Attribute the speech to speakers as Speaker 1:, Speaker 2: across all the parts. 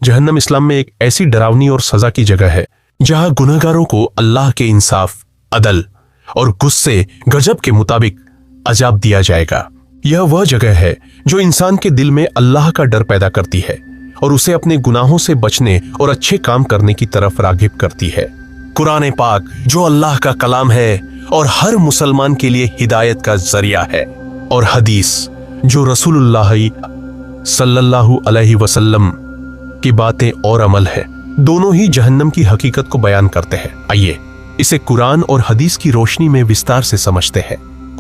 Speaker 1: जहन्नम इस्लाम में एक ऐसी डरावनी और सजा की जगह है जहां गुनहगारों को अल्लाह के इंसाफ, अदल और गुस्से गजब के मुताबिक अजाब दिया जाएगा। यह वह जगह है जो इंसान के दिल में अल्लाह का डर पैदा करती है और उसे अपने गुनाहों से बचने और अच्छे काम करने की तरफ राग़िब करती है। कुरान पाक जो अल्लाह का कलाम है और हर मुसलमान के लिए हिदायत का जरिया है, और हदीस जो रसूलुल्लाह सल्लल्लाहु अलैहि वसल्लम की बातें और अमल है, दोनों ही जहन्नम की हकीकत को बयान करते हैं। आइए इसे कुरान और हदीस की रोशनी में विस्तार से समझते हैं।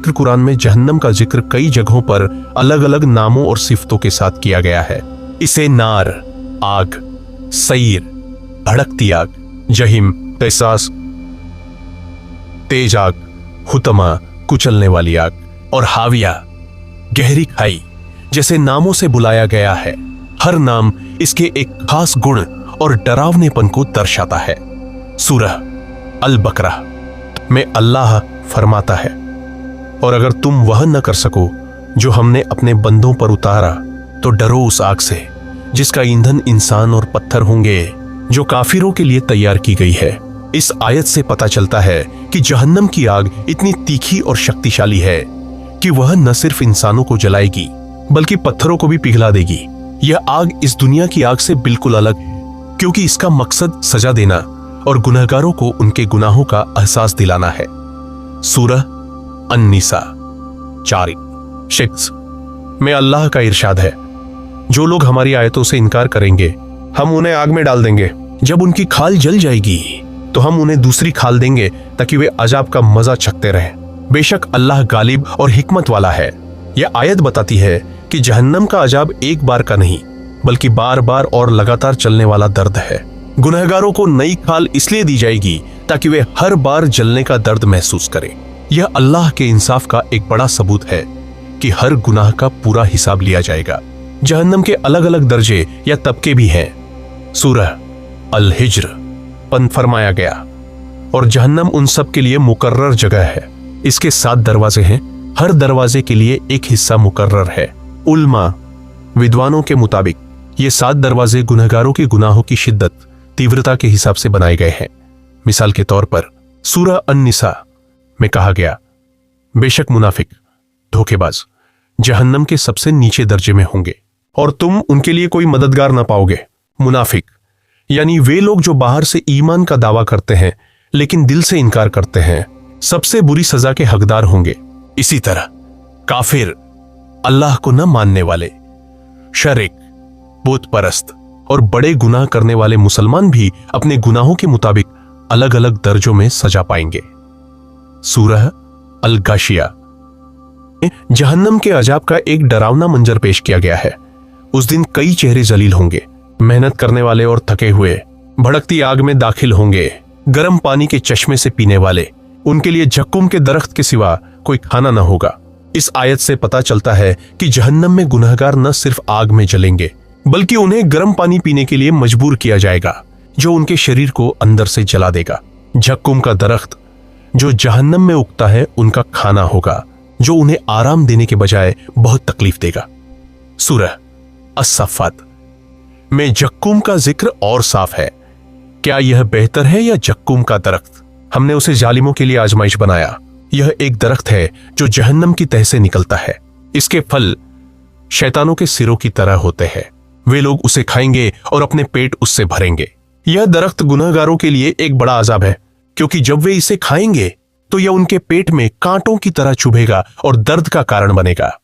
Speaker 1: कुरान में जहन्नम का जिक्र कई जगहों पर अलग अलग नामों और सिफतों के साथ किया गया है। इसे नार, आग, सईर, भड़कती आग, जहिम, तहसास, तेज आग, हुतमा, कुचलने वाली आग, और हाविया, गहरी खाई जैसे नामों से बुलाया गया है। हर नाम इसके एक खास गुण और डरावनेपन को दर्शाता है। सूरह अल बकरा में अल्लाह फरमाता है, और अगर तुम वह न कर सको जो हमने अपने बंदों पर उतारा तो डरो उस आग से जिसका ईंधन इंसान और पत्थर होंगे, जो काफिरों के लिए तैयार की गई है। इस आयत से पता चलता है कि जहन्नम की आग इतनी तीखी और शक्तिशाली है कि वह न सिर्फ इंसानों को जलाएगी बल्कि पत्थरों को भी पिघला देगी। यह आग इस दुनिया की आग से बिल्कुल अलग है, क्योंकि इसका मकसद सजा देना और गुनहगारों को उनके गुनाहों का एहसास दिलाना है। सूरह अन-निसा 4 में अल्लाह का इरशाद है, जो लोग हमारी आयतों से इनकार करेंगे हम उन्हें आग में डाल देंगे। जब उनकी खाल जल जाएगी तो हम उन्हें दूसरी खाल देंगे ताकि वे अजाब का मजा चखते रहें। बेशक अल्लाह गालिब और हिकमत वाला है। यह आयत बताती है कि जहन्नम का अजाब एक बार का नहीं बल्कि बार बार और लगातार चलने वाला दर्द है। गुनहगारों को नई खाल इसलिए दी जाएगी ताकि वे हर बार जलने का दर्द महसूस करें। यह अल्लाह के इंसाफ का एक बड़ा सबूत है कि हर गुनाह का पूरा हिसाब लिया जाएगा। जहन्नम के अलग अलग दर्जे या तबके भी हैं। सूरह अल हिज्र पर फरमाया गया, और जहन्नम उन सब के लिए मुकर्रर जगह है। इसके 7 दरवाजे हैं, हर दरवाजे के लिए एक हिस्सा मुकर्रर है। उल्मा विद्वानों के मुताबिक ये 7 दरवाजे गुनहगारों के गुनाहों की शिद्दत, तीव्रता के हिसाब से बनाए गए हैं। मिसाल के तौर पर सूरह अन-निसा में कहा गया, बेशक मुनाफिक, धोखेबाज जहन्नम के सबसे नीचे दर्जे में होंगे और तुम उनके लिए कोई मददगार ना पाओगे। मुनाफिक यानी वे लोग जो बाहर से ईमान का दावा करते हैं लेकिन दिल से इनकार करते हैं, सबसे बुरी सजा के हकदार होंगे। इसी तरह काफिर, अल्लाह को न मानने वाले, शरीक, बुत परस्त और बड़े गुनाह करने वाले मुसलमान भी अपने गुनाहों के मुताबिक अलग अलग दर्जों में सजा पाएंगे। सूरह अल-गाशिया जहन्नम के अजाब का एक डरावना मंजर पेश किया गया है। उस दिन कई चेहरे जलील होंगे, मेहनत करने वाले और थके हुए भड़कती आग में दाखिल होंगे। गर्म पानी के चश्मे से पीने वाले, उनके लिए जक्कुम के दरख्त के सिवा कोई खाना न होगा। इस आयत से पता चलता है कि जहन्नम में गुनहगार न सिर्फ आग में जलेंगे बल्कि उन्हें गर्म पानी पीने के लिए मजबूर किया जाएगा, जो उनके शरीर को अंदर से जला देगा। जक्कुम का दरख्त जो जहन्नम में उगता है उनका खाना होगा, जो उन्हें आराम देने के बजाय बहुत तकलीफ देगा। सूरह अस-सफ़ात में जक्कुम का जिक्र और साफ है। क्या यह बेहतर है या जक्कुम का दरख्त? हमने उसे जालिमों के लिए आजमाइश बनाया। यह एक दरख्त है जो जहन्नम की तह से निकलता है। इसके फल शैतानों के सिरों की तरह होते हैं। वे लोग उसे खाएंगे और अपने पेट उससे भरेंगे। यह दरख्त गुनहगारों के लिए एक बड़ा अजाब है, क्योंकि जब वे इसे खाएंगे तो यह उनके पेट में कांटों की तरह चुभेगा और दर्द का कारण बनेगा।